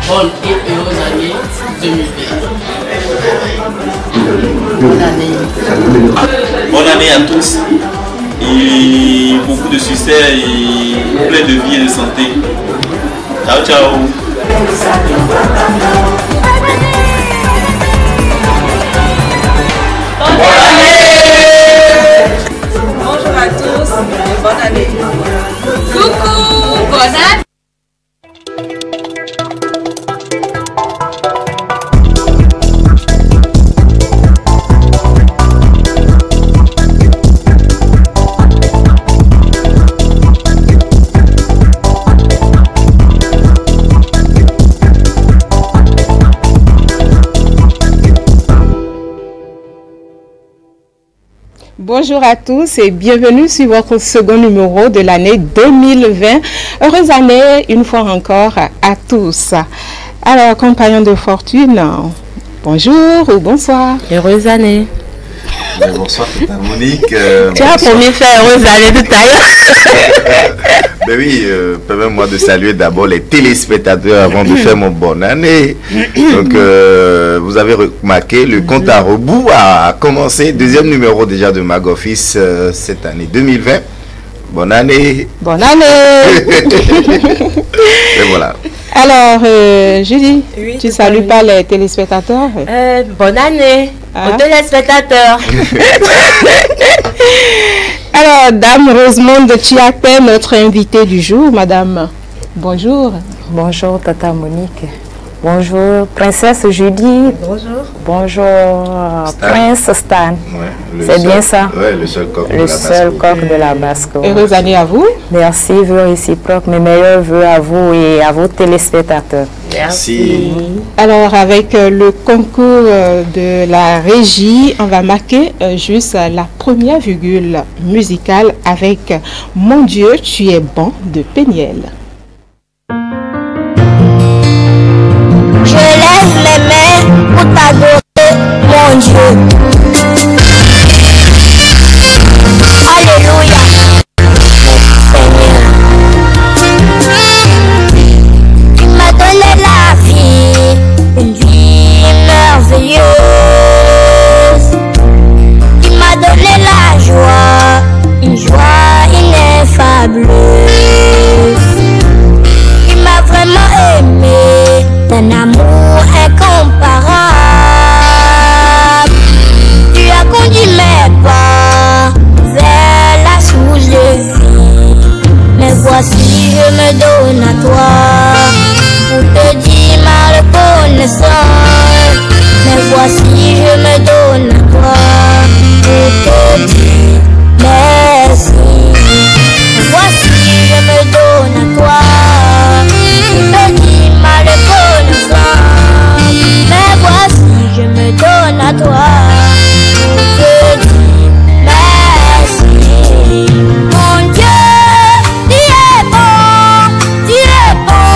Bonne et heureuse année 2020. Bonne année. Bonne année à tous et beaucoup de succès et plein de vie et de santé. Ciao, ciao. Bonne année. Bonjour à tous et bonne année. Coucou, bonne année. Bonjour à tous et bienvenue sur votre second numéro de l'année 2020. Heureuse année une fois encore à tous. Alors, compagnons de fortune, bonjour ou bonsoir. Heureuse année. Bonsoir, Tata Monique. Tu as promis de faire heureuse année tout à l'heure. Ben oui, permets-moi de saluer d'abord les téléspectateurs avant de faire mon bonne année. Donc, vous avez remarqué, le compte à rebours a commencé. Deuxième numéro déjà de Mag Office cette année 2020. Bonne année. Bonne année. Et voilà. Alors, Julie, Oui, tu salues pas les téléspectateurs? Bonne année aux téléspectateurs. Alors, Dame Rosemonde Chiapé, notre invitée du jour, Madame. Bonjour. Bonjour Tata Monique. Bonjour Princesse Julie. Bonjour. Bonjour Stan. Prince Stan. Ouais, C'est bien ça? Oui, le seul coq de Le la seul Basco. coq de la Basco. Heureuse année à vous. Merci, vœux réciproques. Mes meilleurs vœux à vous et à vos téléspectateurs. Merci. Alors, avec le concours de la régie, on va marquer juste la première virgule musicale avec Mon Dieu, tu es bon de Péniel. Je lève mes mains pour t'adorer, mon Dieu. Alléluia. Seigneur, tu m'as donné la vie, une vie merveilleuse. Tu m'as donné la joie, une joie ineffabuleuse. Tu m'as vraiment aimé d'un amour incomparable. Tu as conduit mes pas vers la source de vie. Mais voici, je me donne à toi pour te dire ma reconnaissance. Mais voici, je me donne à toi pour te dire merci. Mais voici, je me donne à toi pour te dire ma reconnaissance. Mais voici, je me donne à toi pour te dire merci. Mon Dieu, tu es bon, tu es bon,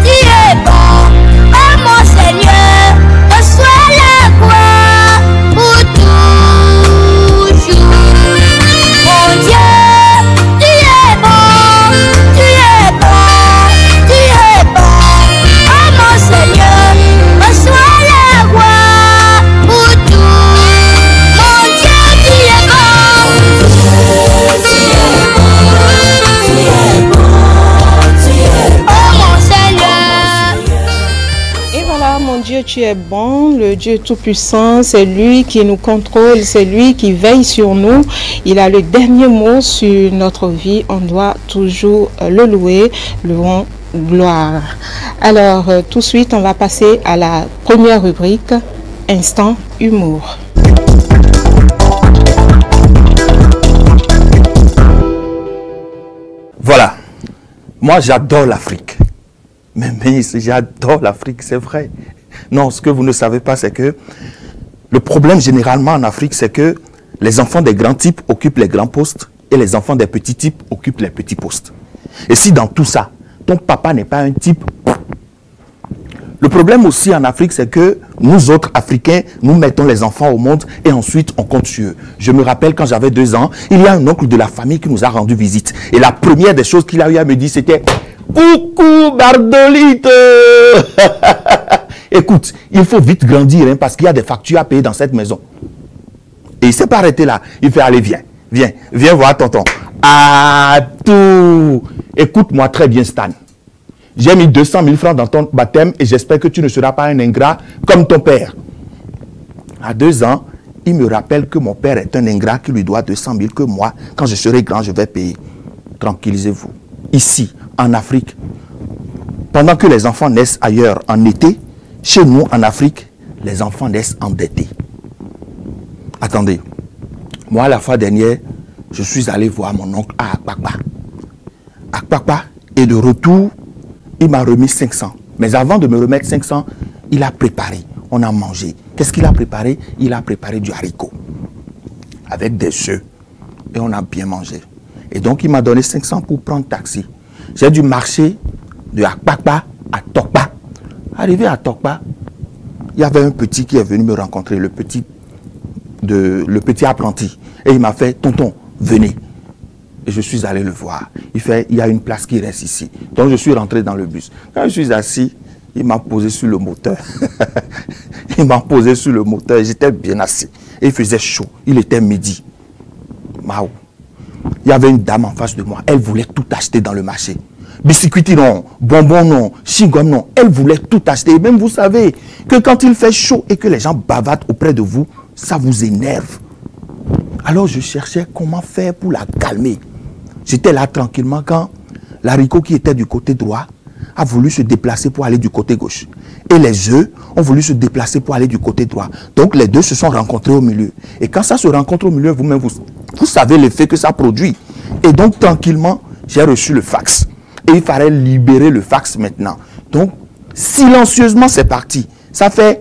tu es bon. Oh mon Seigneur, reçois la gloire pour toujours. Mon Dieu, tu es bon, tu es bon, tu es bon. Oh mon Seigneur, reçois la gloire pour tout. Mon Dieu, tu es bon. Oh mon Seigneur. Et voilà, mon Dieu, tu es bon, le Dieu Tout-Puissant, c'est lui qui nous contrôle, c'est lui qui veille sur nous. Il a le dernier mot sur notre vie, on doit toujours le louer, louons gloire. Alors, tout de suite, on va passer à la première rubrique, Instant Humour. Voilà, moi j'adore l'Afrique. Mais j'adore l'Afrique, c'est vrai. Non, ce que vous ne savez pas, c'est que le problème généralement en Afrique, c'est que les enfants des grands types occupent les grands postes et les enfants des petits types occupent les petits postes. Et si dans tout ça, ton papa n'est pas un type... Le problème aussi en Afrique, c'est que nous autres Africains, nous mettons les enfants au monde et ensuite on compte sur eux. Je me rappelle quand j'avais 2 ans, il y a un oncle de la famille qui nous a rendu visite. Et la première des choses qu'il a eu à me dire, c'était « Coucou Bardolite !» Écoute, il faut vite grandir hein, parce qu'il y a des factures à payer dans cette maison. Et il ne s'est pas arrêté là. Il fait « Allez, viens voir tonton. » Ah, tout. Écoute-moi très bien, Stan. J'ai mis 200 000 francs dans ton baptême et j'espère que tu ne seras pas un ingrat comme ton père. À 2 ans, il me rappelle que mon père est un ingrat qui lui doit 200 000, que moi, quand je serai grand, je vais payer. Tranquillisez-vous. Ici, en Afrique, pendant que les enfants naissent ailleurs en été, chez nous, en Afrique, les enfants naissent endettés. Attendez. Moi, la fois dernière, je suis allé voir mon oncle à Akpakpa. Akpakpa est de retour. Il m'a remis 500. Mais avant de me remettre 500, il a préparé. On a mangé. Qu'est-ce qu'il a préparé? Il a préparé du haricot. Avec des œufs. Et on a bien mangé. Et donc, il m'a donné 500 pour prendre taxi. J'ai dû marcher de Akpakpa à Tokpa. Arrivé à Tokpa, il y avait un petit qui est venu me rencontrer, le petit apprenti. Et il m'a fait, tonton, venez. Et je suis allé le voir. Il fait, il y a une place qui reste ici. Donc je suis rentré dans le bus. Quand je suis assis, il m'a posé sur le moteur. Il m'a posé sur le moteur et j'étais bien assis. Et il faisait chaud. Il était midi. Maou. Il y avait une dame en face de moi. Elle voulait tout acheter dans le marché. Biscuiti non, bonbons non, chewing-gum non. Elle voulait tout acheter. Et même vous savez que quand il fait chaud et que les gens bavardent auprès de vous, ça vous énerve. Alors je cherchais comment faire pour la calmer. J'étais là tranquillement quand l'haricot qui était du côté droit a voulu se déplacer pour aller du côté gauche. Et les œufs ont voulu se déplacer pour aller du côté droit. Donc les deux se sont rencontrés au milieu. Et quand ça se rencontre au milieu, vous-même, vous savez l'effet que ça produit. Et donc tranquillement, j'ai reçu le fax. Et il fallait libérer le fax maintenant. Donc silencieusement, c'est parti. Ça fait...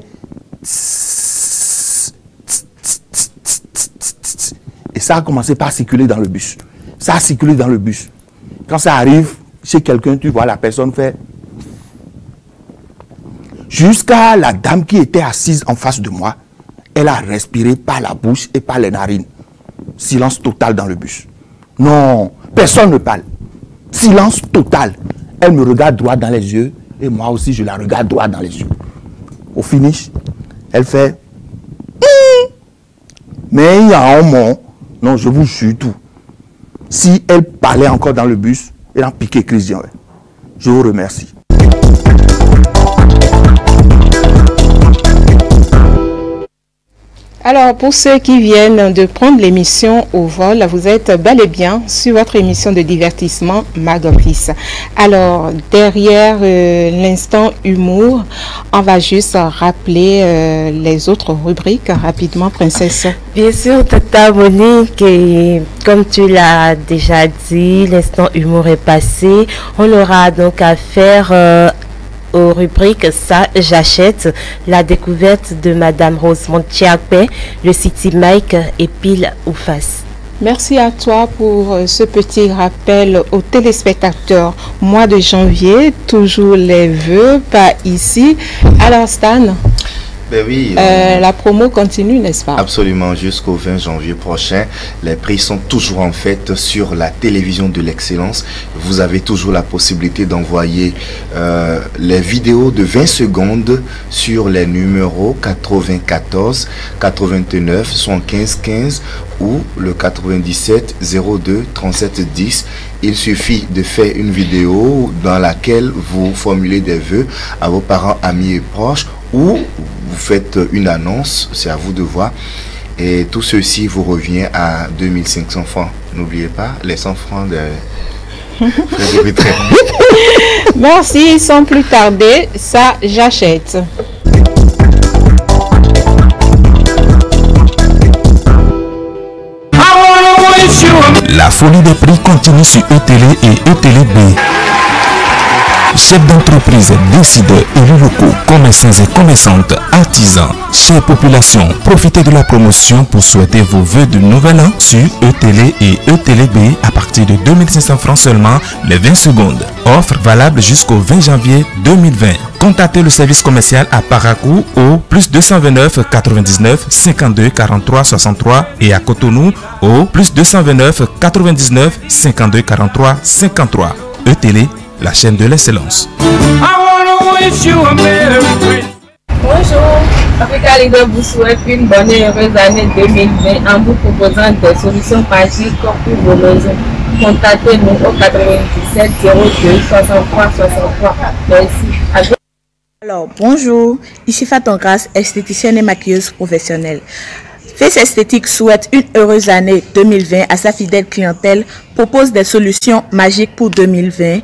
Et ça a commencé par circuler dans le bus. Ça a circulé dans le bus. Quand ça arrive chez quelqu'un, tu vois la personne faire... Jusqu'à la dame qui était assise en face de moi, elle a respiré par la bouche et par les narines. Silence total dans le bus. Non, personne ne parle. Silence total. Elle me regarde droit dans les yeux et moi aussi je la regarde droit dans les yeux. Au finish, elle fait... Mais il y a un moment, non, je vous jure tout. Si elle parlait encore dans le bus, elle a piqué Christian. Je vous remercie. Alors, pour ceux qui viennent de prendre l'émission au vol, vous êtes bel et bien sur votre émission de divertissement Magotrice. Alors, derrière l'instant humour, on va juste rappeler les autres rubriques rapidement, princesse. Bien sûr, Tata Monique, et comme tu l'as déjà dit, l'instant humour est passé. On aura donc à faire... aux rubriques Ça j'achète, la découverte de Madame Rosemont Tchiapé, le City Mike et Pile ou Face. Merci à toi pour ce petit rappel aux téléspectateurs. Mois de janvier, toujours les vœux, pas ici. Alors Stan, ben oui, la promo continue, n'est-ce pas? Absolument, jusqu'au 20 janvier prochain. Les prix sont toujours en fait sur la télévision de l'excellence. Vous avez toujours la possibilité d'envoyer les vidéos de 20 secondes sur les numéros 94 89 75 15 ou le 97 02 37 10. Il suffit de faire une vidéo dans laquelle vous formulez des vœux à vos parents, amis et proches, ou vous faites une annonce, c'est à vous de voir. Et tout ceci vous revient à 2500 francs. N'oubliez pas les 100 francs de Frédéric. Merci, sans plus tarder, ça j'achète. La folie des prix continue sur ETélé et ETélé B. chefs d'entreprise, décideurs, élus locaux, commerçants et commerçantes, artisans, chères populations, profitez de la promotion pour souhaiter vos vœux de nouvel an sur E-Télé et E-Télé B à partir de 2500 francs seulement les 20 secondes. Offre valable jusqu'au 20 janvier 2020. Contactez le service commercial à Parakou au plus 229 99 52 43 63 et à Cotonou au plus 229 99 52 43 53. E-Télé, la chaîne de l'excellence. Bonjour, Africa Leader vous souhaite une bonne et heureuse année 2020 en vous proposant des solutions magiques pour vos besoins. Contactez-nous au 97 02 63 63. Merci. Alors, bonjour, ici Faton Grasse, esthéticienne et maquilleuse professionnelle. Face Esthétique souhaite une heureuse année 2020 à sa fidèle clientèle, propose des solutions magiques pour 2020 et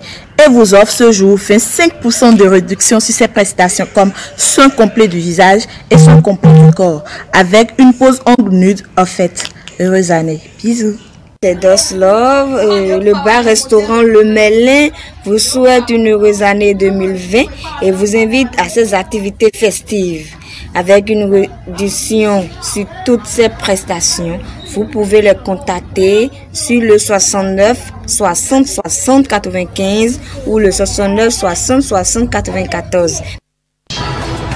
vous offre ce jour 25% de réduction sur ses prestations comme soin complet du visage et soin complet du corps avec une pose ongle nude offerte. Heureuse année. Bisous. C'est Dos Love, le bar-restaurant Le Mélin vous souhaite une heureuse année 2020 et vous invite à ses activités festives. Avec une réduction sur toutes ses prestations, vous pouvez les contacter sur le 69 60 60 95 ou le 69 60 60 94.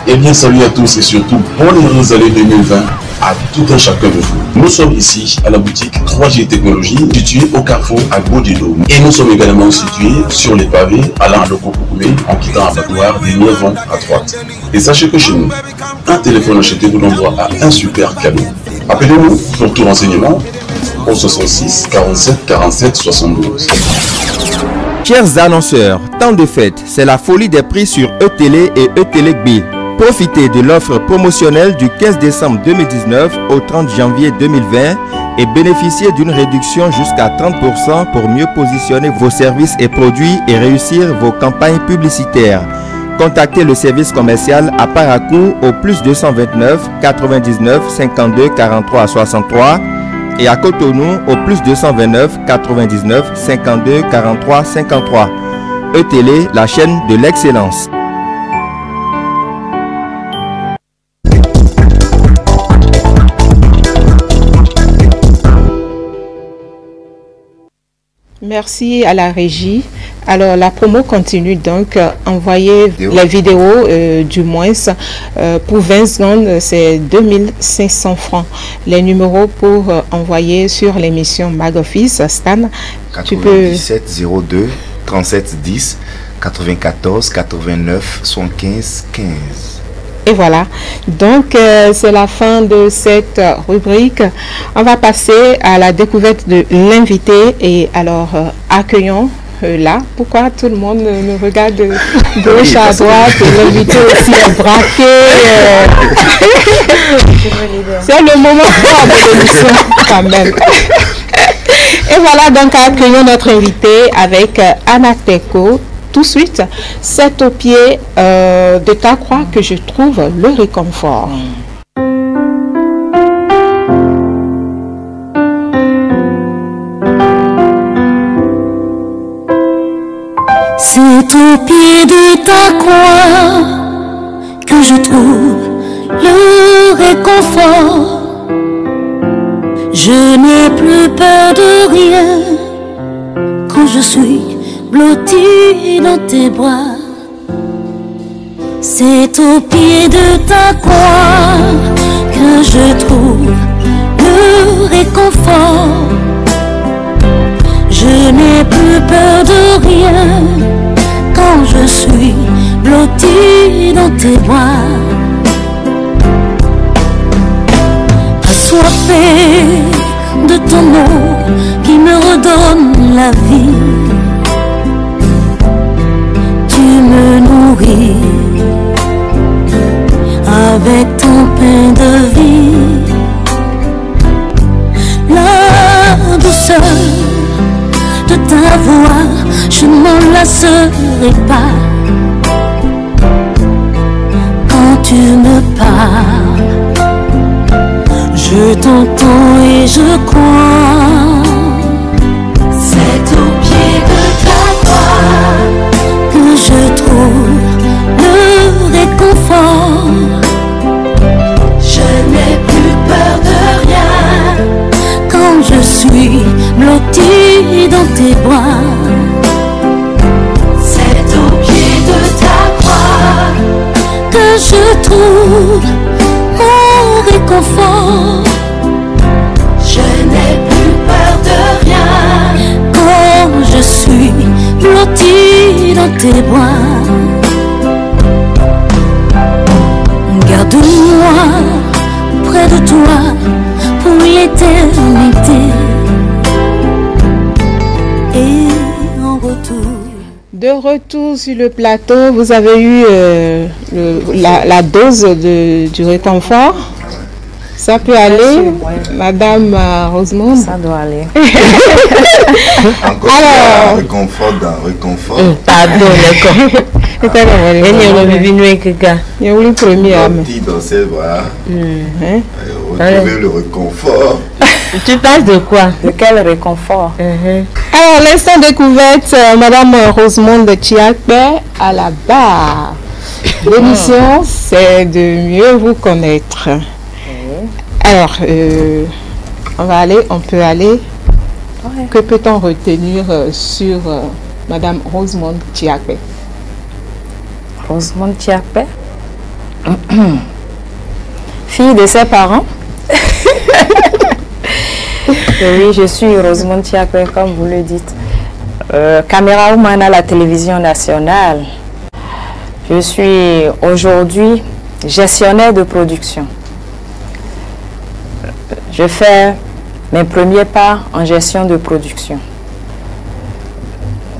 Eh bien, salut à tous et surtout bonne heureuse année 2020 à tout un chacun de vous. Nous sommes ici à la boutique 3G Technologies située au carrefour à Bodidome. Et nous sommes également situés sur les pavés allant à Lokokoukoumé en quittant l'abattoir des Mievons à droite. Et sachez que chez nous, un téléphone acheté vous envoie à un super cadeau. Appelez-nous pour tout renseignement au 66 47 47 72. Chers annonceurs, temps de fête, c'est la folie des prix sur E-Télé et E-Télé B. Profitez de l'offre promotionnelle du 15 décembre 2019 au 30 janvier 2020 et bénéficiez d'une réduction jusqu'à 30% pour mieux positionner vos services et produits et réussir vos campagnes publicitaires. Contactez le service commercial à Parakou au plus 229 99 52 43 63 et à Cotonou au plus 229 99 52 43 53. E-Télé, la chaîne de l'excellence. Merci à la régie. Alors la promo continue donc. Envoyez les vidéos du moins pour 20 secondes, c'est 2500 francs. Les numéros pour envoyer sur l'émission Mag Office, Stan. 97 02 37 10 94 89 75 15. Et voilà, donc c'est la fin de cette rubrique. On va passer à la découverte de l'invité. Et alors, accueillons là. Pourquoi tout le monde nous regarde de gauche à droite et l'invité aussi est braqué. C'est le moment fort de l'émission quand même. Et voilà, donc accueillons notre invité avec Anna Teko. Tout de suite, c'est au pied de ta croix que je trouve le réconfort. C'est au pied de ta croix que je trouve le réconfort. Je n'ai plus peur de rien quand je suis blotti dans tes bras. C'est au pied de ta croix que je trouve le réconfort. Je n'ai plus peur de rien quand je suis blotti dans tes bras. Assoiffé de ton mot qui me redonne la vie. Tu me nourris avec ton pain de vie. La douceur de ta voix, je ne m'en lasserai pas. Quand tu me parles, je t'entends et je crois. C'est au pied de ta croix que je tes bras. Garde-moi près de toi pour l'éternité. Et en retour. De retour sur le plateau, vous avez eu la dose du réconfort. Ça peut aller, Madame Rosemonde? Ça doit aller. Encore alors, réconfort dans réconfort. Pardon, d'accord. Il y a eu premier âme. Petit dans ses bras. Retrouver le réconfort. Tu parles de quoi? De quel réconfort? Alors, l'instant découverte, Madame Rosemonde Chiakpe à la barre. L'émission, c'est de mieux vous connaître. Alors, on peut aller. Ouais. Que peut-on retenir sur Madame Rosemonde Chiakpe? Rosemonde Chiakpe, fille de ses parents. Oui, je suis Rosemonde Chiakpe, comme vous le dites. Camérawoman à la télévision nationale. Je suis aujourd'hui gestionnaire de production. Je fais mes premiers pas en gestion de production.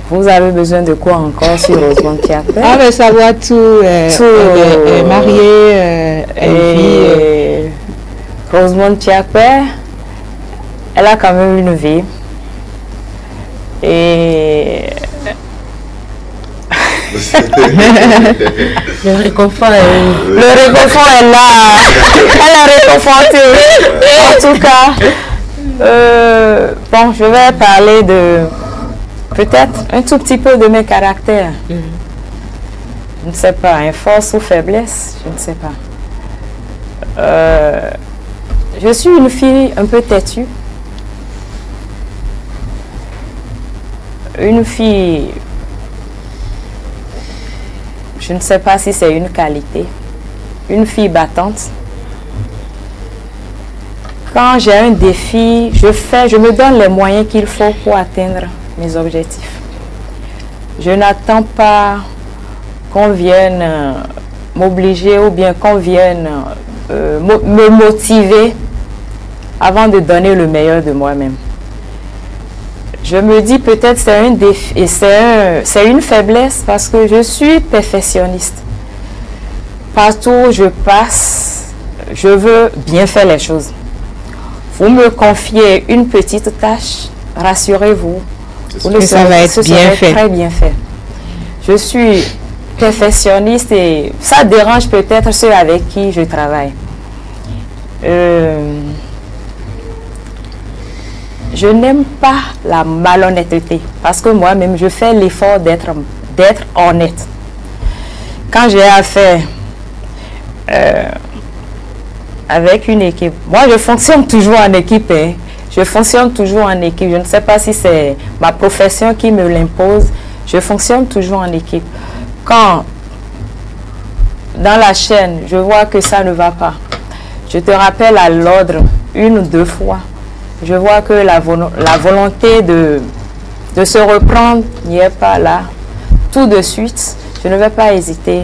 Vous avez besoin de quoi encore sur Rosemonde Chiakpe? Ah, mais savoir tout. Elle est mariée, elle vit. Rosemonde Chiakpe, elle a quand même une vie. Et. Le réconfort est... Le réconfort est là. Elle est réconfortée. En tout cas, bon, je vais parler de peut-être un tout petit peu de mes caractères. Je ne sais pas, une force ou faiblesse, je ne sais pas. Je suis une fille un peu têtue. Une fille... Je ne sais pas si c'est une qualité. Une fille battante. Quand j'ai un défi, je me donne les moyens qu'il faut pour atteindre mes objectifs. Je n'attends pas qu'on vienne m'obliger ou bien qu'on vienne me motiver avant de donner le meilleur de moi-même. Je me dis peut-être c'est un défi et c'est une faiblesse parce que je suis perfectionniste. Partout où je passe, je veux bien faire les choses. Vous me confiez une petite tâche, rassurez-vous, ça va être bien fait. Très bien fait. Je suis perfectionniste et ça dérange peut-être ceux avec qui je travaille. Je n'aime pas la malhonnêteté parce que moi-même, je fais l'effort d'être honnête. Quand j'ai affaire avec une équipe, moi, je fonctionne toujours en équipe. Hein. Je fonctionne toujours en équipe. Je ne sais pas si c'est ma profession qui me l'impose. Je fonctionne toujours en équipe. Quand, dans la chaîne, je vois que ça ne va pas, je te rappelle à l'ordre 1 ou 2 fois. Je vois que la volonté de se reprendre n'y est pas là. Tout de suite, je ne vais pas hésiter.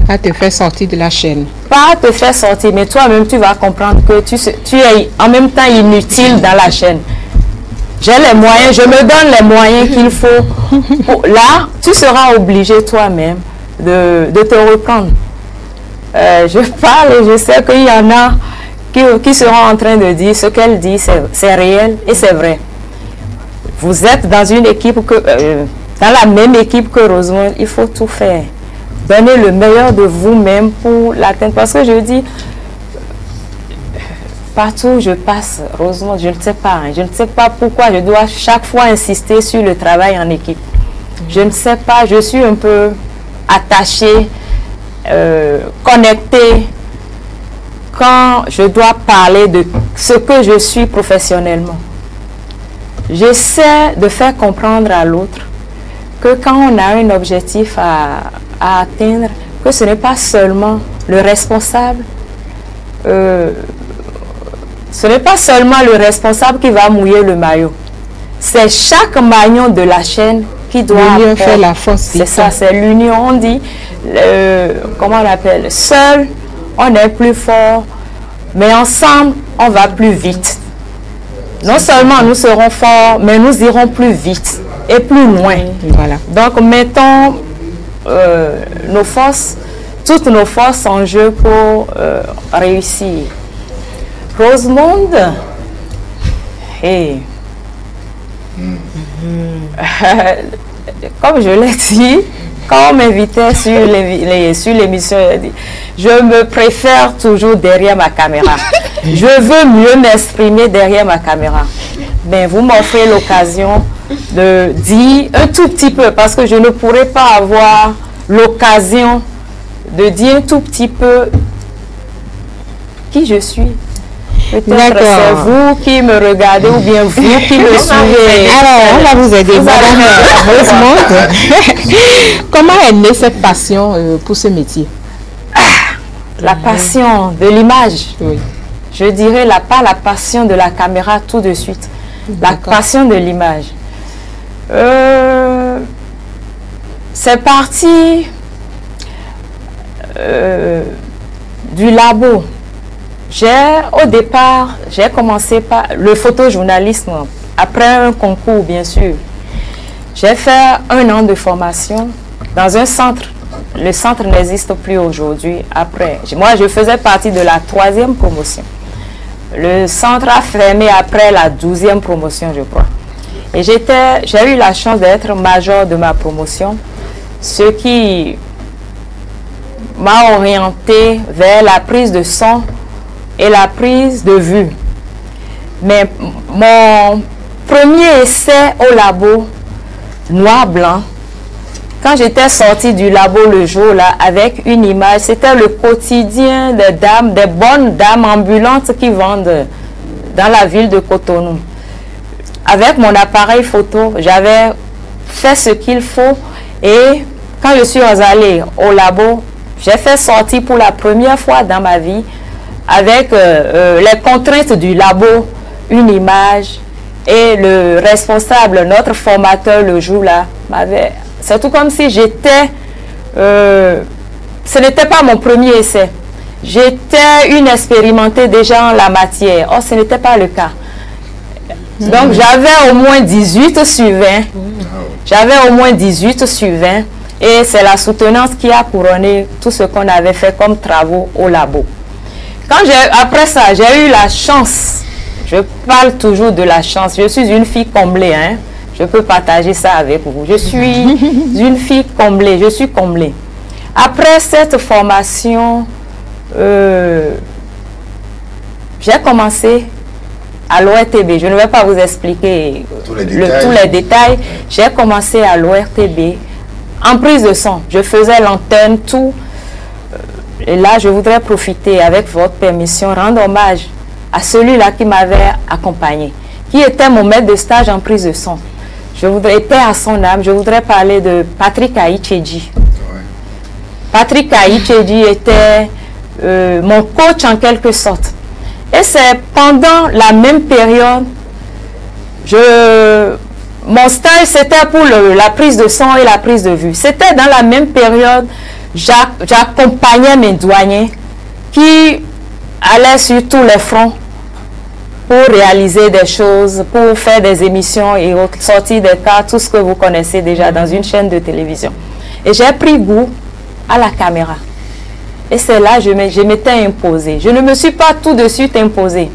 À te faire sortir de la chaîne. Pas te faire sortir, mais toi-même, tu vas comprendre que tu es en même temps inutile dans la chaîne. J'ai les moyens, je me donne les moyens qu'il faut. Là, tu seras obligé toi-même de te reprendre. Je parle et je sais qu'il y en a qui seront en train de dire ce qu'elle dit, c'est réel et c'est vrai. Vous êtes dans une équipe, dans la même équipe que Rosemonde, il faut tout faire. Donnez le meilleur de vous-même pour l'atteindre. Parce que je dis, partout où je passe, Rosemonde, je ne sais pas. Je ne sais pas pourquoi je dois chaque fois insister sur le travail en équipe. Je ne sais pas, je suis un peu attachée, connectée. Quand je dois parler de ce que je suis professionnellement, j'essaie de faire comprendre à l'autre que quand on a un objectif à atteindre, que ce n'est pas seulement le responsable, ce n'est pas seulement le responsable qui va mouiller le maillot. C'est chaque maillon de la chaîne qui doit... L'union fait la force. C'est ça, c'est l'union. On dit, comment on appelle? Seul, on est plus fort, mais ensemble, on va plus vite. Non seulement nous serons forts, mais nous irons plus vite et plus loin. Voilà. Donc, mettons nos forces, toutes nos forces en jeu pour réussir. Rosemonde, hey. Comme je l'ai dit, quand on m'invitait sur l'émission, je me préfère toujours derrière ma caméra. Je veux mieux m'exprimer derrière ma caméra. Mais vous m'offrez l'occasion de dire un tout petit peu, parce que je ne pourrais pas avoir l'occasion de dire un tout petit peu qui je suis. Peut-être c'est vous qui me regardez ou bien vous qui me suivez. Alors, on va vous aider. Comment est née cette passion pour ce métier? La passion de l'image. Oui. Je dirais pas la passion de la caméra tout de suite. La passion de l'image. C'est parti du labo. Au départ, j'ai commencé par le photojournalisme, après un concours, bien sûr. J'ai fait 1 an de formation dans un centre. Le centre n'existe plus aujourd'hui. Après, moi, je faisais partie de la 3e promotion. Le centre a fermé après la 12e promotion, je crois. Et j'ai eu la chance d'être major de ma promotion, ce qui m'a orienté vers la prise de son et la prise de vue. Mais mon premier essai au labo, noir-blanc, quand j'étais sortie du labo le jour-là avec une image, c'était le quotidien des dames, des bonnes dames ambulantes qui vendent dans la ville de Cotonou. Avec mon appareil photo, j'avais fait ce qu'il faut et quand je suis allée au labo, j'ai fait sortir pour la première fois dans ma vie avec les contraintes du labo, une image, et le responsable, notre formateur le jour-là, m'avait... C'est tout comme si j'étais... ce n'était pas mon premier essai. J'étais une expérimentée déjà en la matière. Or, ce n'était pas le cas. Donc, j'avais au moins 18 sur 20. J'avais au moins 18 sur 20. Et c'est la soutenance qui a couronné tout ce qu'on avait fait comme travaux au labo. Après ça, j'ai eu la chance, je parle toujours de la chance, je suis une fille comblée, hein? Je peux partager ça avec vous. Je suis une fille comblée, je suis comblée. Après cette formation, j'ai commencé à l'ORTB. Je ne vais pas vous expliquer tous les détails. J'ai commencé à l'ORTB en prise de son. Je faisais l'antenne, tout. Et là, je voudrais profiter, avec votre permission, rendre hommage à celui-là qui m'avait accompagné, qui était mon maître de stage en prise de son. Je voudrais, paix à son âme, je voudrais parler de Patrick Aïtchedji. Ouais. Patrick Aïtchedji était mon coach en quelque sorte. Et c'est pendant la même période, mon stage c'était pour la prise de son et la prise de vue. C'était dans la même période, j'accompagnais mes douaniers qui allaient sur tous les fronts pour réaliser des choses, pour faire des émissions et sortir des cas, tout ce que vous connaissez déjà dans une chaîne de télévision. Et j'ai pris goût à la caméra. Et c'est là que je m'étais imposée. Je ne me suis pas tout de suite imposée.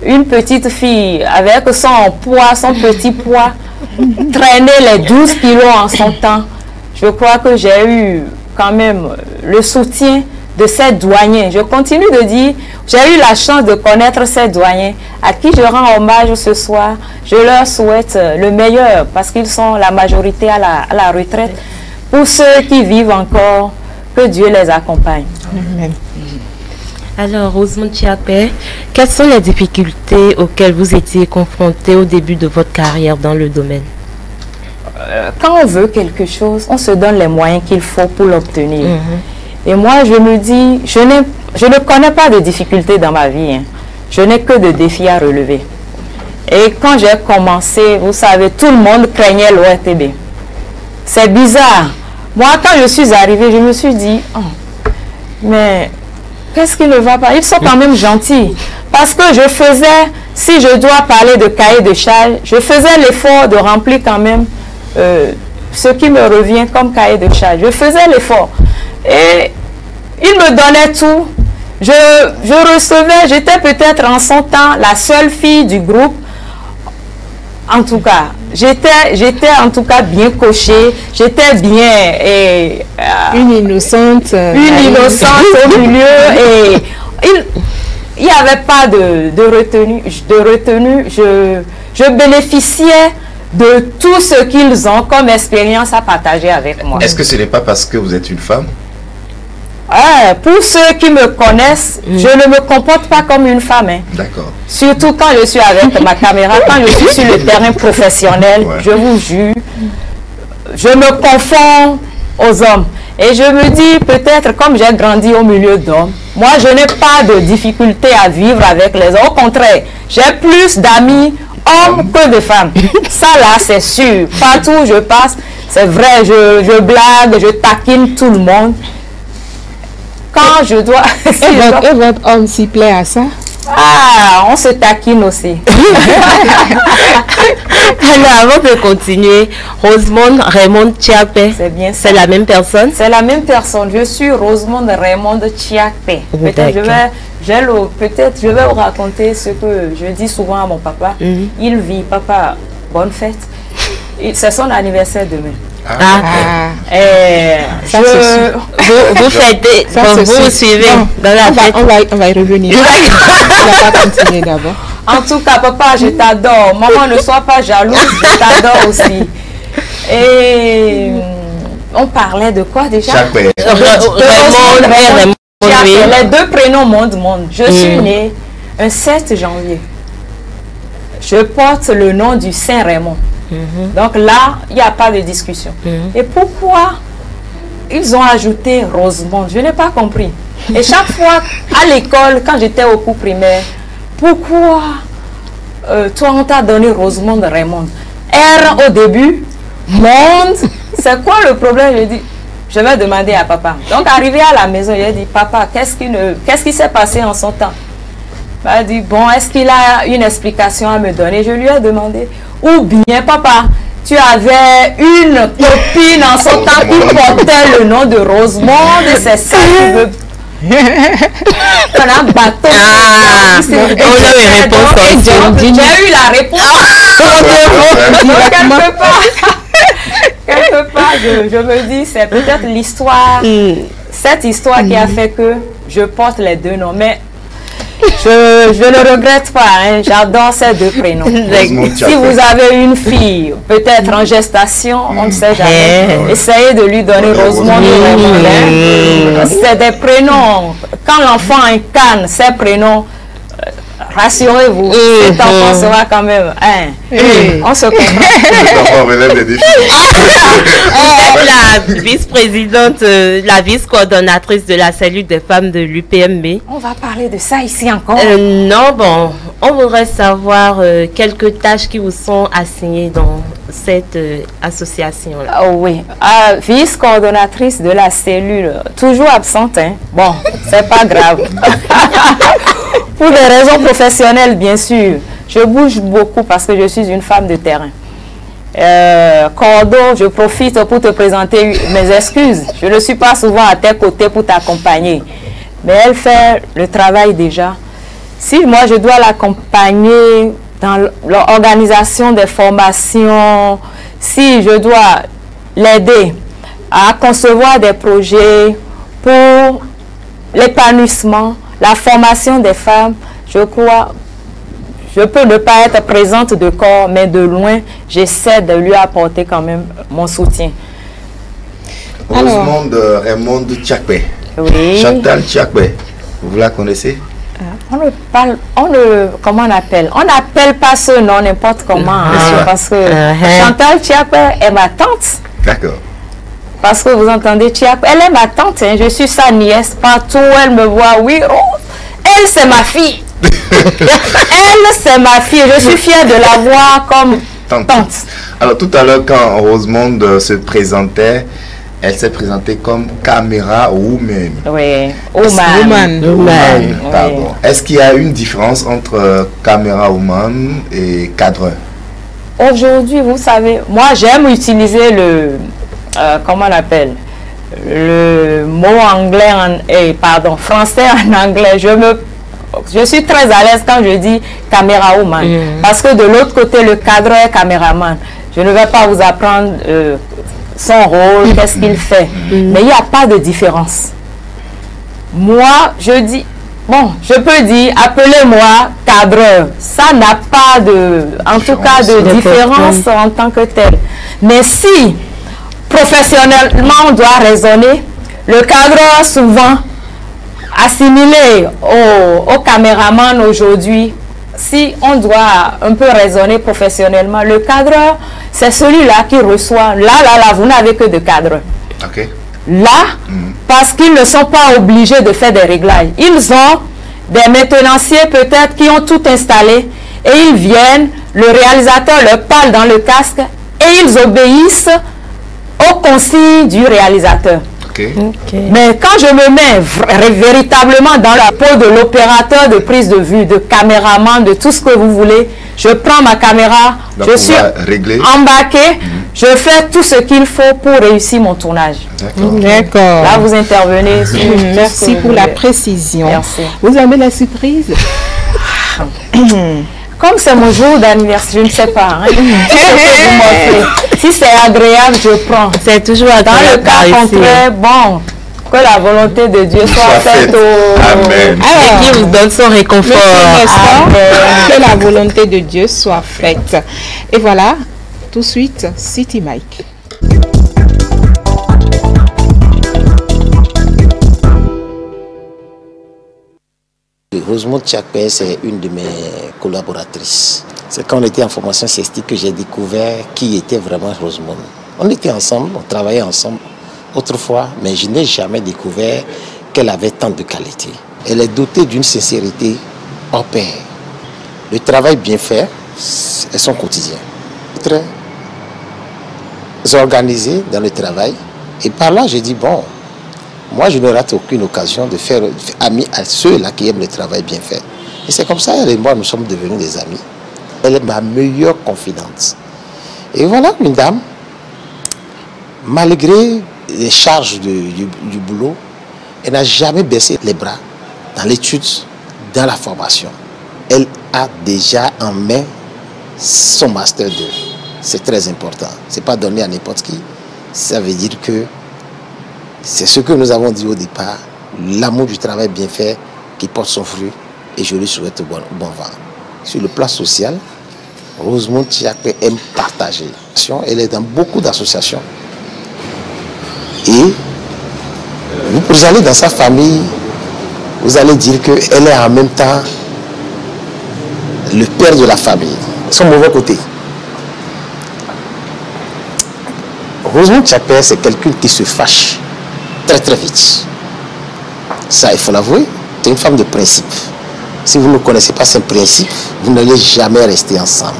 Une petite fille avec son poids, son petit poids, traînait les 12 kilos en son temps. Je crois que j'ai eu quand même le soutien de ces douaniers. Je continue de dire, j'ai eu la chance de connaître ces douaniers à qui je rends hommage ce soir. Je leur souhaite le meilleur parce qu'ils sont la majorité à la retraite. Pour ceux qui vivent encore, que Dieu les accompagne. Amen. Alors, Rosemonde Chiapé, quelles sont les difficultés auxquelles vous étiez confrontés au début de votre carrière dans le domaine? Quand on veut quelque chose, on se donne les moyens qu'il faut pour l'obtenir. Et moi, je me dis, je ne connais pas de difficultés dans ma vie. Hein. Je n'ai que de défis à relever. Et quand j'ai commencé, vous savez, tout le monde craignait l'ORTB. c'est bizarre. Moi, quand je suis arrivée, je me suis dit, oh, mais qu'est-ce qui ne va pas? Ils sont quand même gentils. Parce que je faisais, si je dois parler de cahier de charge, je faisais l'effort de remplir quand même ce qui me revient comme cahier de charge. Je faisais l'effort. Et ils me donnaient tout. Je recevais, j'étais peut-être en son temps la seule fille du groupe. En tout cas, j'étais en tout cas bien coachée, j'étais bien une innocente au milieu et il n'y avait pas de retenue. Je bénéficiais de tout ce qu'ils ont comme expérience à partager avec moi. Est-ce que ce n'est pas parce que vous êtes une femme? Pour ceux qui me connaissent, je ne me comporte pas comme une femme. Hein. D'accord. Surtout quand je suis avec ma caméra, quand je suis sur le terrain professionnel, je vous jure, je me confonds aux hommes. Et je me dis, peut-être comme j'ai grandi au milieu d'hommes, moi je n'ai pas de difficulté à vivre avec les hommes. Au contraire, j'ai plus d'amis hommes que de femmes. Ça là, c'est sûr. Partout où je passe, c'est vrai, je blague, je taquine tout le monde. Quand je dois... Et votre homme s'y plaît à ça? Ah, on se taquine aussi. Alors, avant de continuer, Rosemonde Raymond Tchiapé, c'est bien ça. C'est la même personne? C'est la même personne. Je suis Rosemonde Raymond Tchiapé. Peut-être je vais vous raconter ce que je dis souvent à mon papa. Il vit, papa, bonne fête. C'est son anniversaire demain. Vous fêtez, vous suivez dans la fête. On va y revenir. On va pas continuer d'abord. En tout cas, papa, je t'adore. Maman, ne sois pas jalouse, je t'adore aussi. Et on parlait de quoi déjà? Les deux prénoms monde. Je suis née un 7 janvier. Je porte le nom du Saint Raymond. Donc là, il n'y a pas de discussion. Et pourquoi ils ont ajouté Rosemonde? Je n'ai pas compris. Et chaque fois à l'école, quand j'étais au cours primaire, pourquoi toi on t'a donné Rosemonde Raymond? R au début, monde, c'est quoi le problème? Je dis, je vais demander à papa. Donc arrivé à la maison, il a dit, papa, qu'est-ce qui s'est passé en son temps? Il m'a dit, bon, est-ce qu'il a une explication à me donner? Je lui ai demandé. Ou bien, papa, tu avais une copine en son temps qui portait le nom de Rosemonde et c'est ça qui veut... On a un bateau. On a une réponse. J'ai eu la réponse. Quelque part, je me dis, c'est peut-être l'histoire, cette histoire qui a fait que je porte les deux noms. Mais je ne regrette pas, hein, j'adore ces deux prénoms. Si vous avez une fille, peut-être en gestation, on ne sait jamais, essayez de lui donner Rosemonde ou Raymond. C'est des prénoms. Quand l'enfant incarne ces prénoms, rassurez-vous, cet enfant sera quand même on se comprend. Cet enfant relève des défis. La vice-présidente, la vice-coordonnatrice de la cellule des femmes de l'UPMB. On va parler de ça ici encore. Non, bon, on voudrait savoir quelques tâches qui vous sont assignées dans cette association-là. Oh oui, vice-coordonnatrice de la cellule, toujours absente, hein. Bon, c'est pas grave. Pour des raisons professionnelles, bien sûr. Je bouge beaucoup parce que je suis une femme de terrain. Cordo, je profite pour te présenter mes excuses. Je ne suis pas souvent à tes côtés pour t'accompagner. Mais elle fait le travail déjà. Si moi je dois l'accompagner dans l'organisation des formations, si je dois l'aider à concevoir des projets pour l'épanouissement, la formation des femmes, je crois, je peux ne pas être présente de corps, mais de loin, j'essaie de lui apporter quand même mon soutien. Rosemonde Raymond Tchiapé. Oui. Chantal Tchiapé, vous la connaissez? Comment on appelle? On n'appelle pas ce nom n'importe comment, parce que Chantal Tchiapé est ma tante. D'accord. Parce que vous entendez Tchiapé, elle est ma tante, hein, je suis sa nièce, partout où elle me voit, oui, oh, elle c'est ma fille. Elle c'est ma fille, je suis fière de la voir comme tante. Alors tout à l'heure, quand Rosemonde se présentait, elle s'est présentée comme caméra woman. Oui, woman. Pardon. Est-ce qu'il y a une différence entre caméra woman et cadreur? Aujourd'hui, vous savez, moi j'aime utiliser le, comment on appelle, le mot anglais, français en anglais. Je suis très à l'aise quand je dis caméra woman. Parce que de l'autre côté, le cadreur caméraman. Je ne vais pas vous apprendre son rôle, qu'est-ce qu'il fait. Mais il n'y a pas de différence. Moi, je dis, bon, je peux dire, appelez-moi cadreur. Ça n'a pas de, en tout cas, de différence en tant que tel. Mais si, professionnellement, on doit raisonner, le cadreur, souvent, assimilé au caméraman aujourd'hui, si on doit un peu raisonner professionnellement, le cadreur, c'est celui-là qui reçoit. Là, vous n'avez que de cadreurs. Okay. Là, parce qu'ils ne sont pas obligés de faire des réglages. Ils ont des maintenanciers peut-être qui ont tout installé et ils viennent, le réalisateur leur parle dans le casque et ils obéissent aux consignes du réalisateur. Mais quand je me mets véritablement dans la peau de l'opérateur de prise de vue, de caméraman, de tout ce que vous voulez, je prends ma caméra, je suis embarqué, je fais tout ce qu'il faut pour réussir mon tournage. D'accord. Là, vous intervenez. Merci pour la précision. Merci. Vous avez la surprise? Comme c'est mon jour d'anniversaire, je ne sais pas. Hein. Si c'est agréable, je prends. C'est toujours agréable. Dans le cas contraire, bon, que la volonté de Dieu soit faite au... Amen. Alors, et qui vous donne son réconfort. Que la volonté de Dieu soit faite. Et voilà, tout de suite, City Mike. Rosemonde Tchakpé, c'est une de mes collaboratrices. C'est quand on était en formation CST que j'ai découvert qui était vraiment Rosemonde. On était ensemble, on travaillait ensemble autrefois, mais je n'ai jamais découvert qu'elle avait tant de qualités. Elle est dotée d'une sincérité hors pair. Le travail bien fait est son quotidien. Très organisée dans le travail. Et par là, j'ai dit, bon, moi, je ne rate aucune occasion de faire ami à ceux-là qui aiment le travail bien fait. Et c'est comme ça, elle et moi, nous sommes devenus des amis. Elle est ma meilleure confidente. Et voilà, une dame, malgré les charges du boulot, elle n'a jamais baissé les bras dans l'étude, dans la formation. Elle a déjà en main son Master 2. C'est très important. Ce n'est pas donné à n'importe qui. Ça veut dire que c'est ce que nous avons dit au départ, l'amour du travail bien fait qui porte son fruit et je lui souhaite bon vent. Sur le plan social, Rosemonde Tchakpé aime partager. Elle est dans beaucoup d'associations. Et vous allez dans sa famille, vous allez dire qu'elle est en même temps le père de la famille, son mauvais côté. Rosemonde Tchakpé, c'est quelqu'un qui se fâche très vite. Ça, il faut l'avouer, c'est une femme de principe. Si vous ne connaissez pas ses principes, vous n'allez jamais rester ensemble.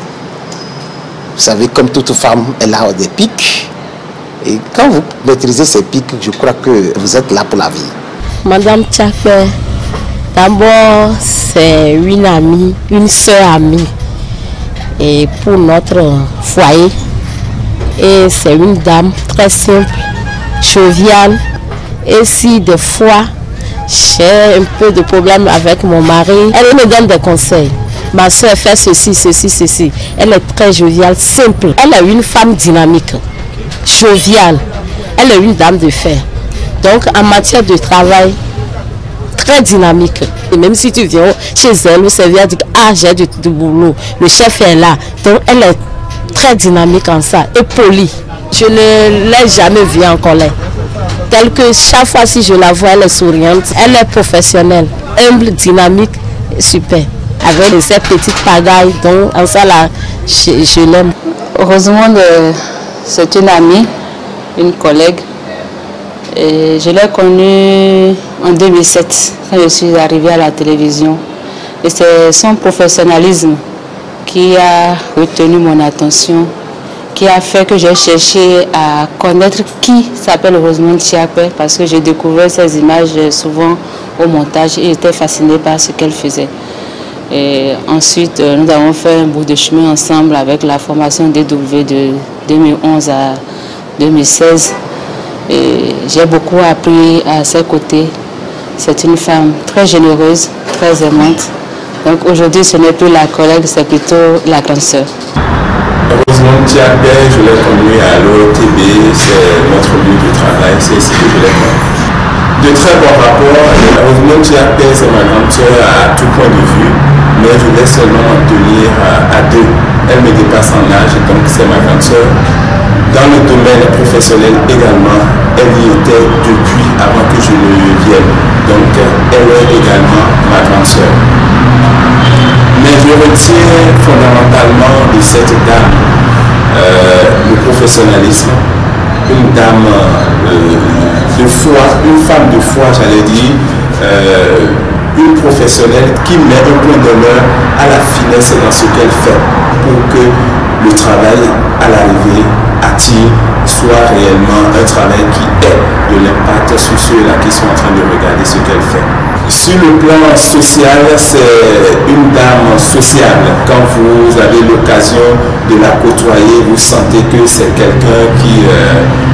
Vous savez, comme toute femme, elle a des pics. Et quand vous maîtrisez ces pics, je crois que vous êtes là pour la vie. Madame Tchakpé, d'abord, c'est une amie, une sœur amie. Et pour notre foyer, et c'est une dame très simple, joviale. Et si des fois j'ai un peu de problème avec mon mari, elle me donne des conseils. Ma soeur fait ceci, ceci, ceci. Elle est très joviale, simple. Elle est une femme dynamique, joviale. Elle est une dame de fer. Donc en matière de travail, très dynamique. Et même si tu viens chez elle, vous savez, elle dit ah j'ai du boulot, le chef est là. Donc elle est très dynamique en ça et polie. Je ne l'ai jamais vue en colère. Tel que chaque fois si je la vois, elle est souriante, elle est professionnelle, humble, dynamique, super. Avec ces petites pagailles, donc en ça là, je l'aime. Rosemonde, c'est une amie, une collègue. Et je l'ai connue en 2007, quand je suis arrivée à la télévision. Et c'est son professionnalisme qui a retenu mon attention qui a fait que j'ai cherché à connaître qui s'appelle Rosemonde Chiakpé, parce que j'ai découvert ces images souvent au montage et j'étais fascinée par ce qu'elle faisait. Et ensuite, nous avons fait un bout de chemin ensemble avec la formation DW de 2011 à 2016. Et j'ai beaucoup appris à ses côtés. C'est une femme très généreuse, très aimante. Donc aujourd'hui, ce n'est plus la collègue, c'est plutôt la grande sœur. Rosemonde Chiakpé, je l'ai connue à l'OTB, c'est notre lieu de travail, c'est ici que je l'ai connue. De très bons rapports. Rosemonde Chiakpé, c'est ma grande sœur à tout point de vue, mais je vais seulement en tenir à deux. Elle me dépasse en âge, donc c'est ma grande sœur. Dans le domaine professionnel également, elle y était depuis avant que je ne vienne. Donc elle est également ma grande sœur. Mais je retiens fondamentalement de cette dame le professionnalisme, une dame de foi, une femme de foi, j'allais dire, une professionnelle qui met un point d'honneur à la finesse dans ce qu'elle fait pour que le travail à l'arrivée attire soit réellement un travail qui ait de l'impact sur ceux-là qui sont en train de regarder ce qu'elle fait. Sur le plan social, c'est une dame sociable. Quand vous avez l'occasion de la côtoyer, vous sentez que c'est quelqu'un qui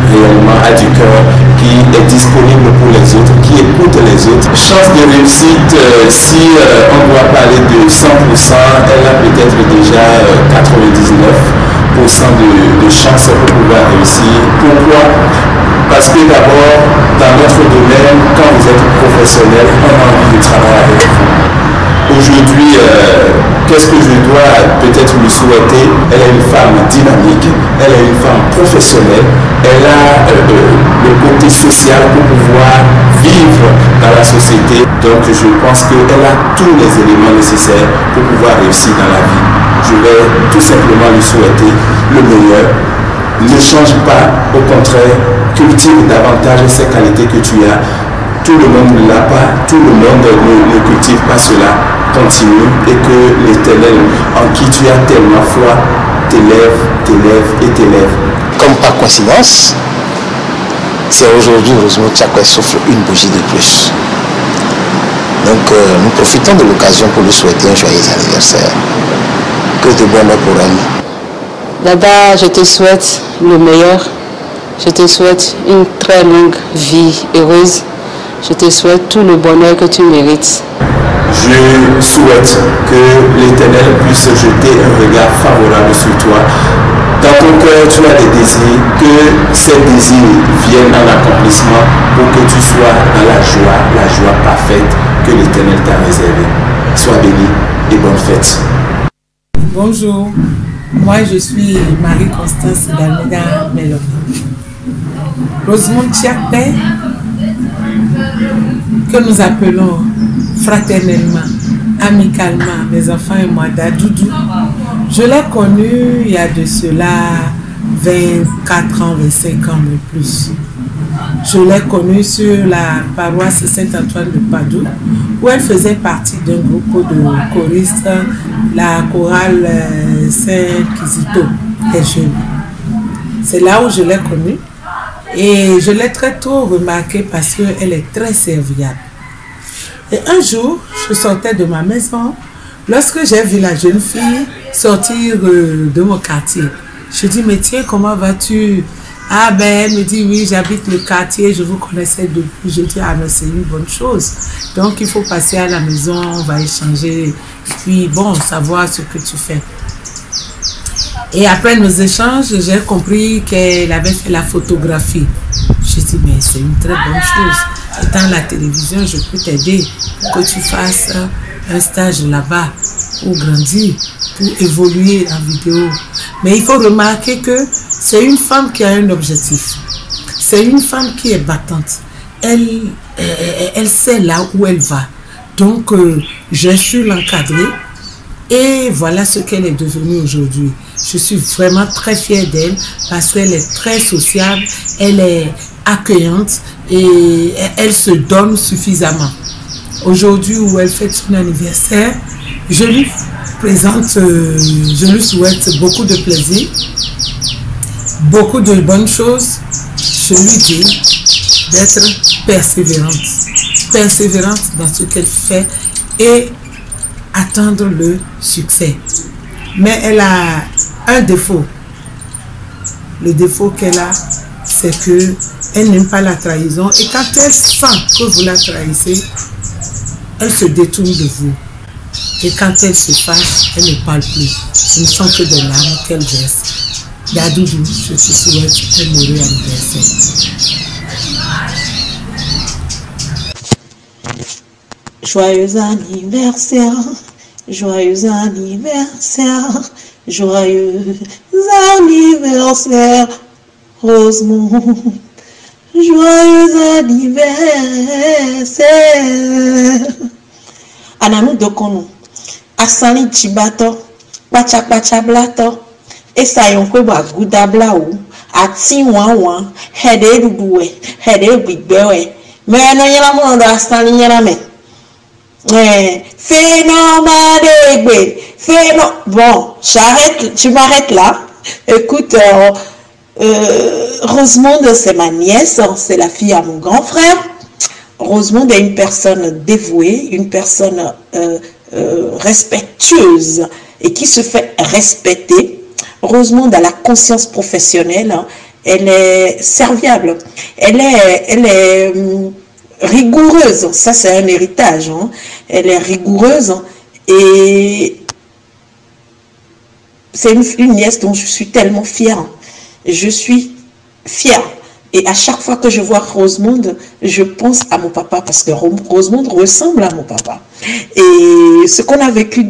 réellement a du cœur, qui est disponible pour les autres, qui écoute les autres. Chance de réussite, si on doit parler de 100%, elle a peut-être déjà 99% de chance pour pouvoir réussir. Pourquoi? Parce que d'abord, dans notre domaine, quand vous êtes professionnel, on a envie de travailler avec vous. Aujourd'hui, qu'est-ce que je dois peut-être lui souhaiter? Elle est une femme dynamique, elle est une femme professionnelle, elle a le côté social pour pouvoir vivre dans la société. Donc je pense qu'elle a tous les éléments nécessaires pour pouvoir réussir dans la vie. Je vais tout simplement lui souhaiter le meilleur. Ne change pas, au contraire, cultive davantage ces qualités que tu as. Tout le monde ne l'a pas, tout le monde ne cultive pas cela. Continue et que l'Éternel, en qui tu as tellement foi, t'élève, t'élève et t'élève. Comme par coïncidence, c'est aujourd'hui Rosemonde Chiakpé souffle une bougie de plus. Donc nous profitons de l'occasion pour lui souhaiter un joyeux anniversaire. Que de bonheur pour elle. Dada, je te souhaite le meilleur. Je te souhaite une très longue vie heureuse. Je te souhaite tout le bonheur que tu mérites. Je souhaite que l'Éternel puisse jeter un regard favorable sur toi. Dans ton cœur, tu as des désirs, que ces désirs viennent en accomplissement pour que tu sois dans la joie parfaite que l'Éternel t'a réservée. Sois béni et bonne fête. Bonjour, moi je suis Marie-Constance d'Almeida Melon. Rosemonde Chiakpé, que nous appelons fraternellement, amicalement, mes enfants et moi, Doudou. Je l'ai connue il y a de cela 24 ans, 25 ans, mais plus. Je l'ai connue sur la paroisse Saint-Antoine de Padoue, où elle faisait partie d'un groupe de choristes, la chorale Saint-Kizito, des jeunes. C'est là où je l'ai connue et je l'ai très tôt remarqué parce qu'elle est très serviable. Et un jour, je sortais de ma maison, lorsque j'ai vu la jeune fille sortir de mon quartier. Je dis, mais tiens, comment vas-tu? Ah ben, elle me dit, oui, j'habite le quartier, je vous connaissais depuis. Je dis, ah mais c'est une bonne chose. Donc, il faut passer à la maison, on va échanger. Puis, bon, savoir ce que tu fais. Et après nos échanges, j'ai compris qu'elle avait fait la photographie. Je dis, mais c'est une très bonne chose. Et dans la télévision, je peux t'aider pour que tu fasses un stage là-bas pour grandir, pour évoluer en vidéo. Mais il faut remarquer que c'est une femme qui a un objectif. C'est une femme qui est battante. Elle sait là où elle va. Donc, j'ai su l'encadrer. Et voilà ce qu'elle est devenue aujourd'hui. Je suis vraiment très fière d'elle parce qu'elle est très sociable, elle est accueillante et elle se donne suffisamment. Aujourd'hui où elle fête son anniversaire, je lui présente, je lui souhaite beaucoup de plaisir, beaucoup de bonnes choses, je lui dis d'être persévérante. Persévérante dans ce qu'elle fait et attendre le succès. Mais elle a un défaut. Le défaut qu'elle a, c'est que elle n'aime pas la trahison. Et quand elle sent que vous la trahissez, elle se détourne de vous. Et quand elle se fâche, elle ne parle plus. Ce ne sont que des larmes qu'elle verse. Dadoudou, je te souhaite un heureux anniversaire. Joyeux anniversaire, joyeux anniversaire, joyeux anniversaire, Rosemont. Joyeux anniversaire. Ananou dokono, asali chibato, pacha pacha blato, esa yonkwe ba gudabla ou, ati wan, hede duduwe, hede bigbewe, mais non yala mondo asali yala me. Bon, j'arrête, tu m'arrêtes là. Écoute, Rosemonde, c'est ma nièce, c'est la fille à mon grand frère. Rosemonde est une personne dévouée, une personne respectueuse et qui se fait respecter. Rosemonde a la conscience professionnelle, hein. Elle est serviable, elle est rigoureuse, ça c'est un héritage, hein. Elle est rigoureuse et c'est une nièce dont je suis tellement fière. Je suis fière. Et à chaque fois que je vois Rosemonde, je pense à mon papa parce que Rosemonde ressemble à mon papa. Et ce qu'on a vécu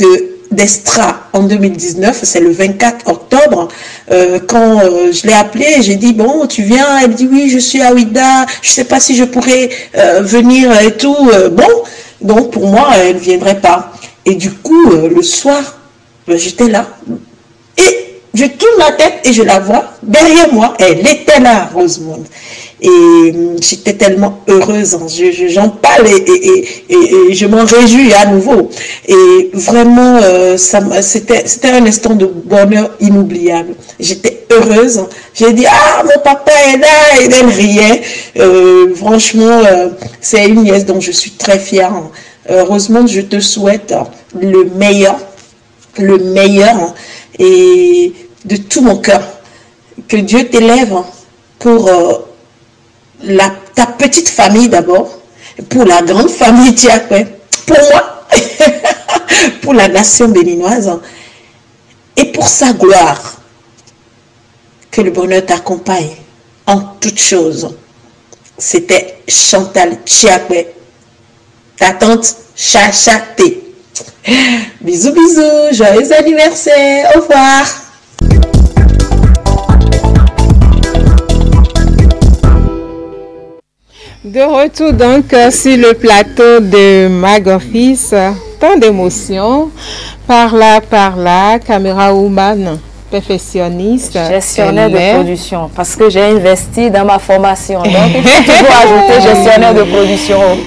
d'Estra en 2019, c'est le 24 octobre, quand je l'ai appelée, j'ai dit, bon, tu viens? Elle dit, oui, je suis à Ouida, je ne sais pas si je pourrais venir et tout. Bon, donc pour moi, elle ne viendrait pas. Et du coup, le soir, j'étais là. Et je tourne la tête et je la vois derrière moi. Elle était là, Rosemonde. Et j'étais tellement heureuse. J'en parle et je m'en réjouis à nouveau. Et vraiment, c'était un instant de bonheur inoubliable. J'étais heureuse. J'ai dit, ah, mon papa est là. Et elle riait. Franchement, c'est une nièce dont je suis très fière. Rosemonde, je te souhaite le meilleur. Le meilleur. Et de tout mon cœur, que Dieu t'élève pour ta petite famille d'abord, pour la grande famille Tiakwe, pour moi, pour la nation béninoise et pour sa gloire. Que le bonheur t'accompagne en toutes choses. C'était Chantal Tiakwe, ta tante Chacha T. Bisous, bisous, joyeux anniversaire, au revoir. De retour donc sur le plateau de Mag Office, tant d'émotions, par là, caméra woman, perfectionniste, gestionnaire de production, parce que j'ai investi dans ma formation, donc il faut toujours ajouter gestionnaire de production.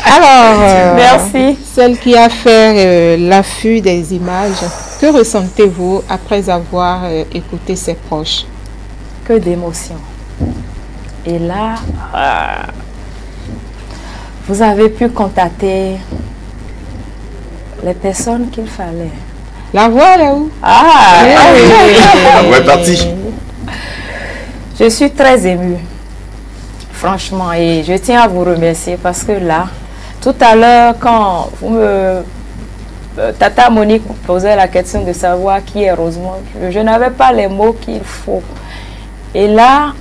Alors, merci. Celle qui a fait l'affût des images, que ressentez-vous après avoir écouté ses proches? Que d'émotions. Et là, vous avez pu contacter les personnes qu'il fallait. La voix là-haut. Ah, la voix est partie. Je suis très émue, franchement, et je tiens à vous remercier parce que là, tout à l'heure, quand Tata Monique me posait la question de savoir qui est Rosemonde, je n'avais pas les mots qu'il faut. Et là,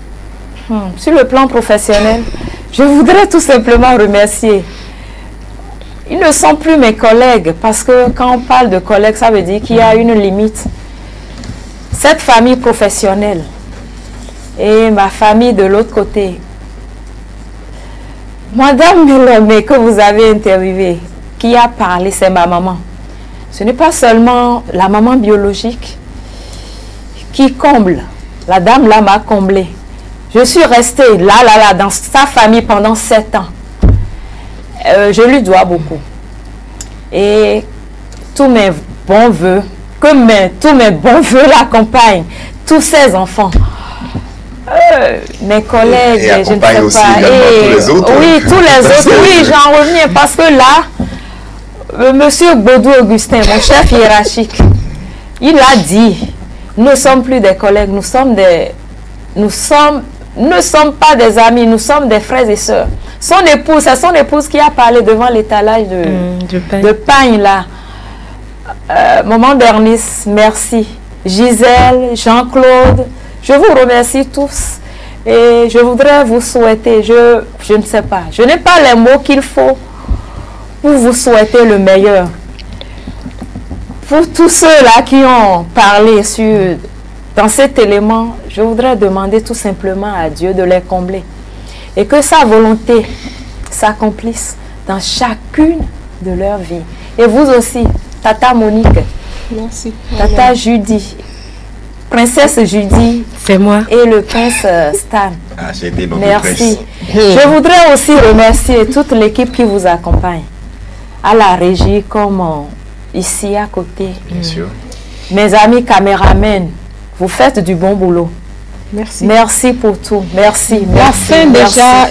sur le plan professionnel, je voudrais tout simplement remercier. Ils ne sont plus mes collègues parce que quand on parle de collègues, ça veut dire qu'il y a une limite. Cette famille professionnelle et ma famille de l'autre côté. Madame Milomé que vous avez interviewée, qui a parlé, c'est ma maman. Ce n'est pas seulement la maman biologique qui comble. La dame là m'a comblée. Je suis restée là, dans sa famille pendant 7 ans. Je lui dois beaucoup. Et tous mes bons voeux, tous mes bons voeux l'accompagnent, tous ses enfants. mes collègues, Et je ne accompagne sais aussi pas. également tous les autres. Oui, tous les autres. Oui, j'en reviens parce que là, Monsieur Baudou Augustin, mon chef hiérarchique, il a dit, nous ne sommes plus des collègues, nous ne sommes pas des amis, nous sommes des frères et sœurs. C'est son épouse qui a parlé devant l'étalage de pain là. Maman Bernice, merci. Gisèle, Jean-Claude, je vous remercie tous. Et je voudrais vous souhaiter, je ne sais pas, je n'ai pas les mots qu'il faut pour vous souhaiter le meilleur. Pour tous ceux-là qui ont parlé dans cet élément, je voudrais demander tout simplement à Dieu de les combler. Et que sa volonté s'accomplisse dans chacune de leurs vies. Et vous aussi, Tata Monique, merci. Tata Judy, Princesse Judy, c'est moi. Et le prince Stan. Ah, j'ai été notre merci. prince. Je voudrais aussi remercier toute l'équipe qui vous accompagne. À la régie, comme ici à côté. Bien sûr. Mes amis caméramens, vous faites du bon boulot. Merci. Merci pour tout. Merci. La Merci, fin merci. déjà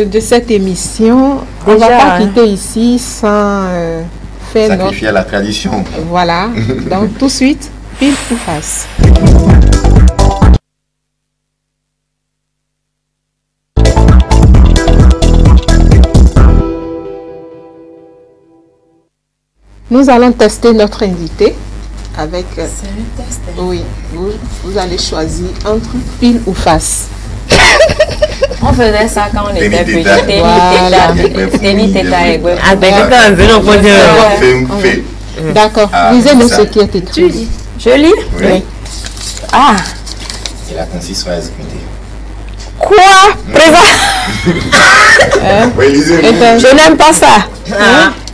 de cette émission. On ne va pas quitter ici sans faire sacrifier à la tradition. Voilà. Donc tout de suite, pile ou face. Nous allons tester notre invité avec... C'est un test. Oui, vous allez choisir entre pile ou face. On faisait ça quand on était petit. D'accord. Lisez-nous ce qui est écrit. Je lis? Oui. Ah. Et la consigne sera exécutée. Quoi? Je n'aime pas ça.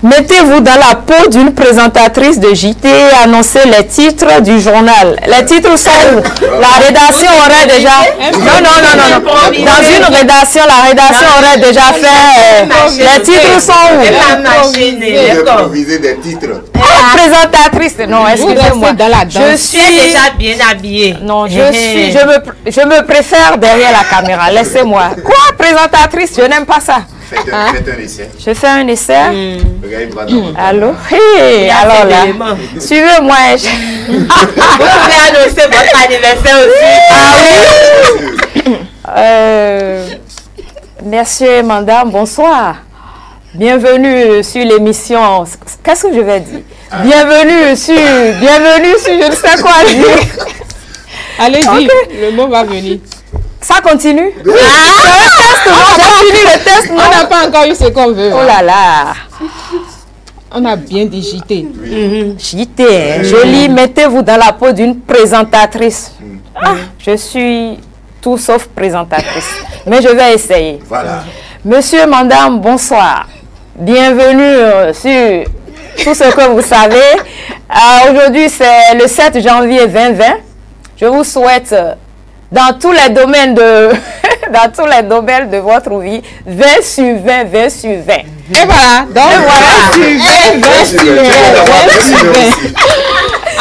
Mettez-vous dans la peau d'une présentatrice de JT et annoncez les titres du journal. Les titres sont où? La rédaction aurait déjà... Non. Dans une rédaction, la rédaction aurait déjà fait... Les titres sont où? Improviser des titres. Présentatrice, non, excusez-moi. Je suis déjà bien habillée. Non, je me préfère derrière la caméra. Laissez-moi. Quoi, présentatrice? Je n'aime pas ça. Faites un essai. Je fais un essai. Regardez, Allô? Hey, alors là, suivez-moi. Vous pouvez annoncer votre anniversaire aussi. Ah oui. Messieurs et madame, bonsoir. Bienvenue sur l'émission. Qu'est-ce que je vais dire? Bienvenue sur je ne sais quoi dire. Allez-y, Okay. le mot va venir. Ça continue? C'est un test, non? J'ai fini le test, non? On n'a pas encore eu ce qu'on veut. Oh là là. On a bien dit JT. JT, je lis, mettez-vous dans la peau d'une présentatrice. Je suis tout sauf présentatrice. Mais je vais essayer. Voilà. Monsieur, madame, bonsoir. Bienvenue sur tout ce que vous savez. Aujourd'hui, c'est le 7 janvier 2020. Je vous souhaite... dans tous les domaines de votre vie, 20 sur 20, 20 sur 20. Et voilà, donc 20 sur 20.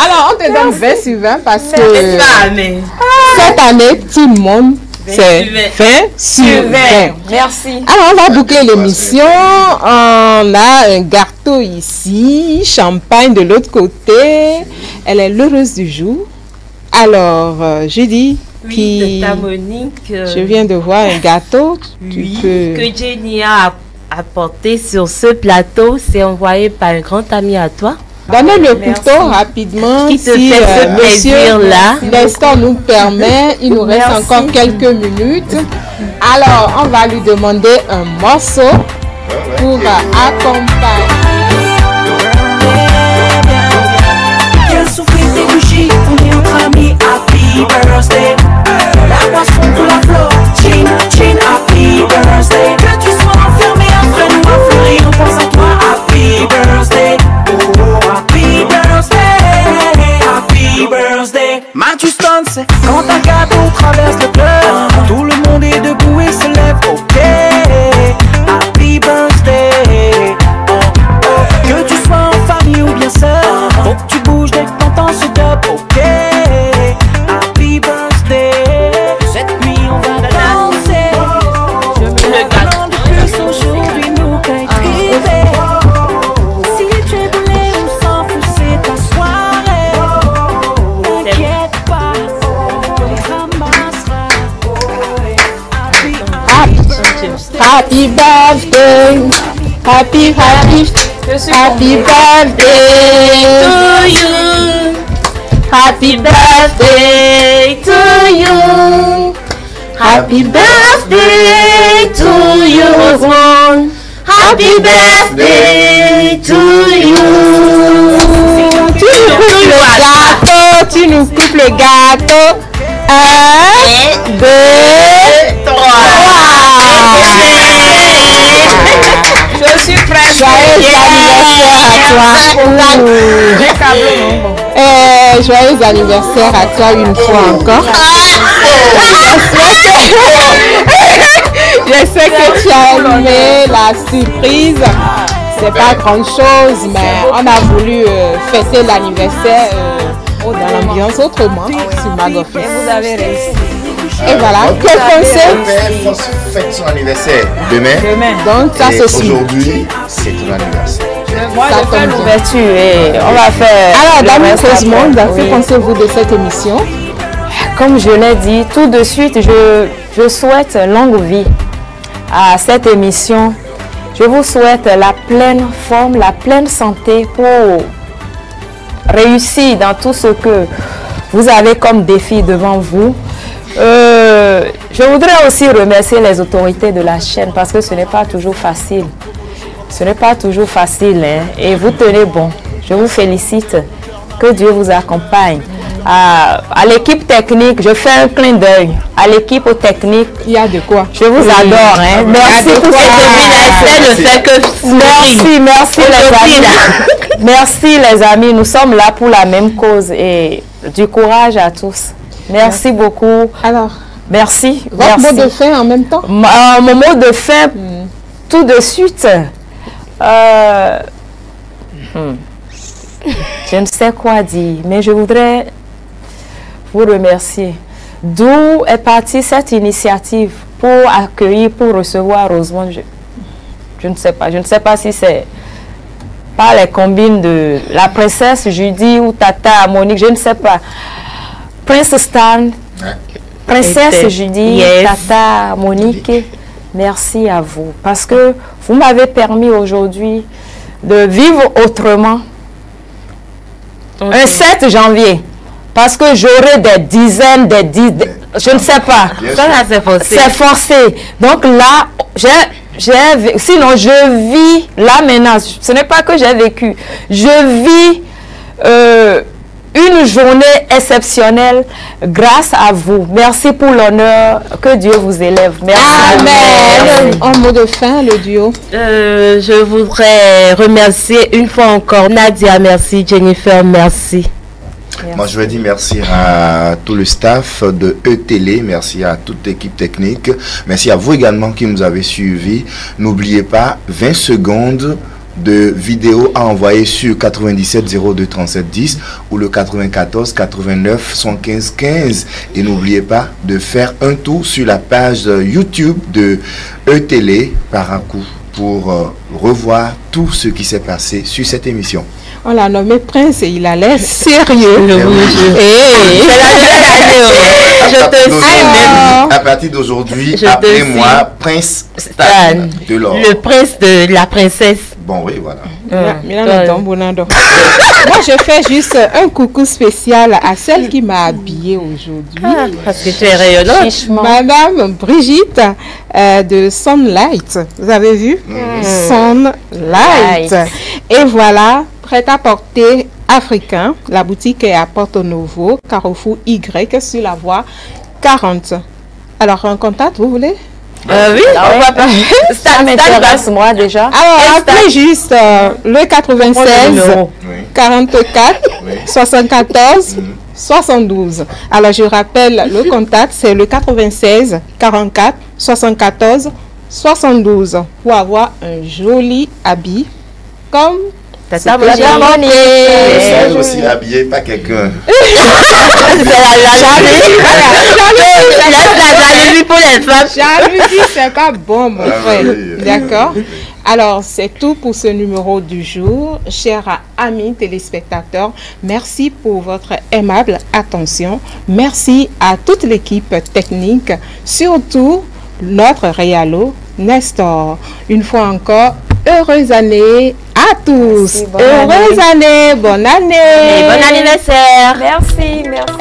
Alors, on te donne 20 sur 20 parce que cette année, tout le monde, c'est 20 sur 20. Merci. Alors, on va boucler l'émission. On a un gâteau ici, champagne de l'autre côté. Elle est l'heureuse du jour. Alors, Judy, oui, Tata Monique, je viens de voir un gâteau. Que Jenny a apporté sur ce plateau, c'est envoyé par un grand ami à toi. Donnez le couteau rapidement. Qui te fait ce plaisir-là. L'instant nous permet, il nous reste encore quelques minutes. Alors, on va lui demander un morceau pour accompagner. On est entre amis, happy birthday. La boisson pour la fleur, chin, chin, happy birthday. Que tu sois enfermé après nous à fleurir, on pense à toi, happy birthday. Oh, happy birthday, happy birthday. Matthew Stance, quand un gâteau traverse le cœur, tout le monde est debout et se lève, ok. Happy birthday. Que tu sois en famille ou bien seul, faut que tu bouges dès que t'entends ce dub, ok. Happy birthday. Cette nuit Happy birthday. Happy birthday to you. Happy birthday to you. Happy birthday to you. Happy birthday to you. Tu nous coupes le gâteau. 1, 2, 3. Je suis prête. Joyeux anniversaire à toi une fois encore. Je sais que tu as aimé la surprise. C'est pas grand chose, mais on a voulu fêter l'anniversaire dans l'ambiance autrement sur Magofis. Vous avez réussi. Et voilà, que pensez fête son anniversaire demain. Donc ça c'est sûr. Aujourd'hui, c'est ton anniversaire. Moi, je fais l'ouverture et on va faire. Alors, Dame Rosemonde, que pensez-vous de cette émission? Comme je l'ai dit, tout de suite, je souhaite longue vie à cette émission. Je vous souhaite la pleine forme, la pleine santé pour réussir dans tout ce que vous avez comme défi devant vous. Je voudrais aussi remercier les autorités de la chaîne parce que ce n'est pas toujours facile. Ce n'est pas toujours facile, hein, et vous tenez bon. Je vous félicite. Que Dieu vous accompagne. À l'équipe technique, je fais un clin d'œil. À l'équipe technique, il y a de quoi. Je vous adore. Hein. Merci pour cette merci les amis. Merci les amis. Nous sommes là pour la même cause et du courage à tous. Merci beaucoup. Alors, merci. Votre mot de fin en même temps? Mon mot de fin, tout de suite. Je ne sais quoi dire, mais je voudrais vous remercier. D'où est partie cette initiative pour accueillir, pour recevoir Rosemonde? Je ne sais pas. Je ne sais pas si c'est par les combines de la princesse Judy ou Tata Monique, je ne sais pas. Prince Stan, princesse Judy, Tata Monique, merci à vous. Parce que vous m'avez permis aujourd'hui de vivre autrement. Un 7 janvier. Parce que j'aurai des dizaines, je ne sais pas. C'est forcé. C'est forcé. Donc là, sinon je vis, là maintenant, ce n'est pas que j'ai vécu. Je vis une journée exceptionnelle grâce à vous. Merci pour l'honneur. Que Dieu vous élève. Merci. Amen. En mot de fin, le duo. Je voudrais remercier une fois encore Nadia, merci. Jennifer, merci. Merci. Moi, je vais dire merci à tout le staff de E-Télé, merci à toute l'équipe technique, merci à vous également qui nous avez suivis. N'oubliez pas, 20 secondes de vidéo à envoyer sur 97 02 37 10 ou le 94 89 115 15. Et n'oubliez pas de faire un tour sur la page YouTube de E-Télé par un coup pour revoir tout ce qui s'est passé sur cette émission. On l'a nommé Prince et il a l'air sérieux. Je te suis. À partir d'aujourd'hui, appelez-moi Prince Stan de l'or. Le prince de la princesse. Bon, oui, voilà. Moi, je fais juste un coucou spécial à celle qui m'a habillée aujourd'hui. Parce que tu es rayonnante. Madame Brigitte de Sunlight. Vous avez vu? Sunlight. Et voilà, prêt-à-porter africain. La boutique est à Porto Novo, Carrefour Y, sur la voie 40. Alors, un contact, vous voulez? Oui, ça m'intéresse moi déjà. Alors, appelez juste le 96 44 74 72. Alors, je rappelle, le contact, c'est le 96 44 74 72 pour avoir un joli habit comme Tata Monique. Aussi habillé, pas quelqu'un. Jalousie, c'est pas bon, mon frère. D'accord? Alors, c'est tout pour ce numéro du jour. Chers amis téléspectateurs, merci pour votre aimable attention. Merci à toute l'équipe technique, surtout notre réalo, Nestor. Une fois encore, heureuse année à tous. Merci, bonne Heureuse année, bonne année. Et bon anniversaire. Merci, merci.